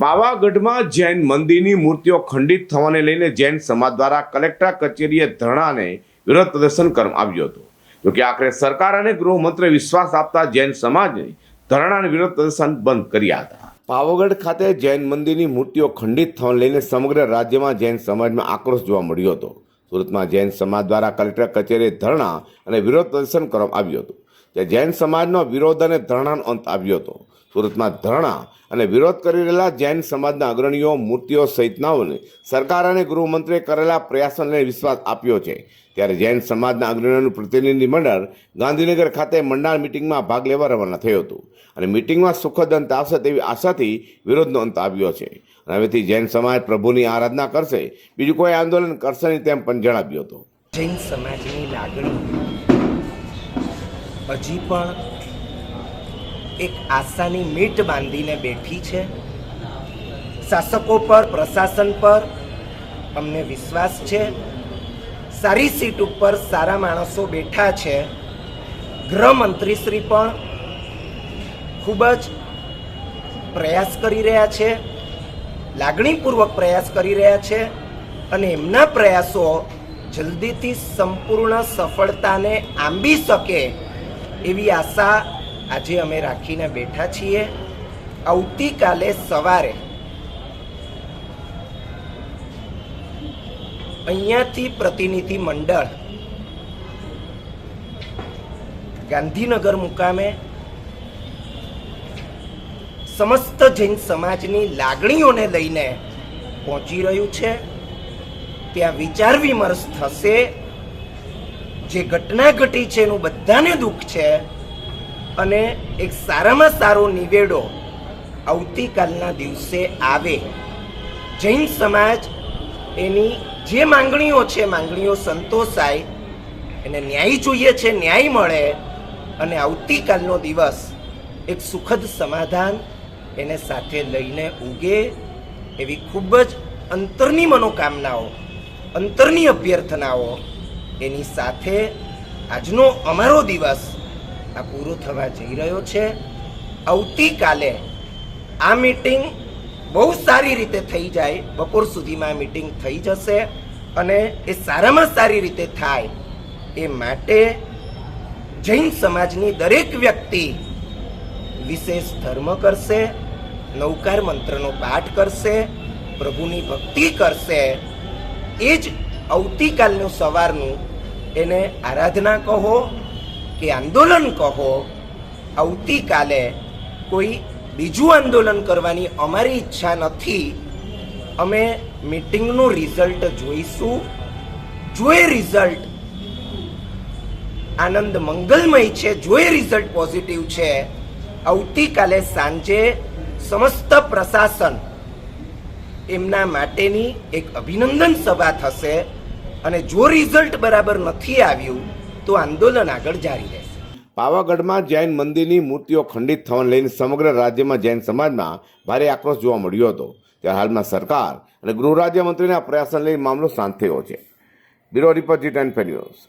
પાવાગઢમાં જૈન મંદિરની મૂર્તિઓ ખંડિત થવાને લઈને જૈન સમાજ દ્વારા કલેક્ટર કચેરીએ ધરણા અને વિરોધ પ્રદર્શન કરવામાં આવ્યું હતું. જોકે આખરે સરકાર અને ગૃહમંત્રીએ વિશ્વાસ આપતા જૈન સમાજે ધરણા અને વિરોધ પ્રદર્શન બંધ કર્યા હતા. પાવાગઢ ખાતે જૈન મંદિરની મૂર્તિઓ ખંડિત થવાને લઈને સમગ્ર રાજ્યમાં જૈન સમાજમાં આક્રોશ જોવા મળ્યો હતો. સુરતમાં જૈન સમાજ દ્વારા કલેક્ટર કચેરીએ ધરણા અને વિરોધ પ્રદર્શન કરવામાં આવ્યું હતું. જે જૈન સમાજનો વિરોધ અને ધરણાનો અંત આવ્યો હતો. સુરતમાં ધરણા અને વિરોધ કરી રહેલા જૈન સમાજના અગ્રણીઓ મૂર્તિઓ સહિતનાઓને સરકાર અને ગૃહમંત્રીએ કરેલા પ્રયાસોને વિશ્વાસ આપ્યો છે. ત્યારે જૈન સમાજના અગ્રણીઓનું પ્રતિનિધિ મંડળ ગાંધીનગર ખાતે મંડાણ મિટિંગમાં ભાગ લેવા રવાના થયું હતું અને મિટિંગમાં સુખદ અંત આવશે તેવી આશાથી વિરોધનો અંત આવ્યો છે. અને હવેથી જૈન સમાજ પ્રભુની આરાધના કરશે, બીજું કોઈ આંદોલન કરશે નહીં તેમ પણ જણાવ્યું હતું. જૈન સમાજની લાગણી હજી પણ એક આશાની મીટ બાંધીને બેઠી છે. શાસકો પર, પ્રશાસન પર અમને વિશ્વાસ છે. સારી સીટ ઉપર સારા માણસો બેઠા છે. ગૃહમંત્રીશ્રી પણ ખૂબ જ પ્રયાસ કરી રહ્યા છે, લાગણીપૂર્વક પ્રયાસ કરી રહ્યા છે અને એમના પ્રયાસો જલ્દીથી સંપૂર્ણ સફળતાને આંબી શકે એવી આશા આજે અમે રાખીને બેઠા છીએ. આવતીકાલે સવારે અહીંયાથી પ્રતિનિધિ મંડળ ગાંધીનગર મુકામે સમસ્ત જૈન સમાજની લાગણીઓને લઈને પહોંચી રહ્યું છે. ત્યાં વિચાર વિમર્શ થશે. જે ઘટના ઘટી છે એનું બધાને દુઃખ છે અને એક સારામાં સારો નિવેડો આવતીકાલના દિવસે આવે. જૈન સમાજ એની જે માંગણીઓ છે, માંગણીઓ સંતોષાય, એને ન્યાય જોઈએ છે, ન્યાય મળે અને આવતીકાલનો દિવસ એક સુખદ સમાધાન એને સાથે લઈને ઉગે એવી ખૂબ જ અંતરની મનોકામનાઓ, અંતરની અભ્યર્થનાઓ એની સાથે આજનો અમારો દિવસ આ પૂરો થવા જઈ રહ્યો છે. આવતીકાલે આ મીટિંગ બહુ સારી રીતે થઈ જાય, બપોર સુધીમાં આ મીટિંગ થઈ જશે અને એ સારામાં સારી રીતે થાય એ માટે જૈન સમાજની દરેક વ્યક્તિ વિશેષ ધર્મ કરશે, નવકાર મંત્રનો પાઠ કરશે, પ્રભુની ભક્તિ કરશે. એ જ આવતીકાલનું સવારનું એને આરાધના કહો કે આંદોલન કહો. આવતીકાલે કોઈ બીજું આંદોલન કરવાની અમારી ઈચ્છા નથી. અમે મીટિંગનું રિઝલ્ટ જોઈશું. જો એ રિઝલ્ટ આનંદ મંગલમય છે, જો એ રિઝલ્ટ પોઝિટિવ છે, આવતીકાલે સાંજે સમસ્ત પ્રશાસન એમના માટેની એક અભિનંદન સભા થશે અને જો રિઝલ્ટ બરાબર નથી આવ્યું તો આંદોલન આગળ જારી રહેશે. પાવાગઢમાં જૈન મંદિરની મૂર્તિઓ ખંડિત થવાને લઈને સમગ્ર રાજ્યમાં જૈન સમાજમાં ભારે આક્રોશ જોવા મળ્યો હતો. ત્યારે હાલમાં સરકાર અને ગૃહ રાજ્યમંત્રીના પ્રયાસને લઈને મામલો શાંત થયો છે. Bureau report G10 news.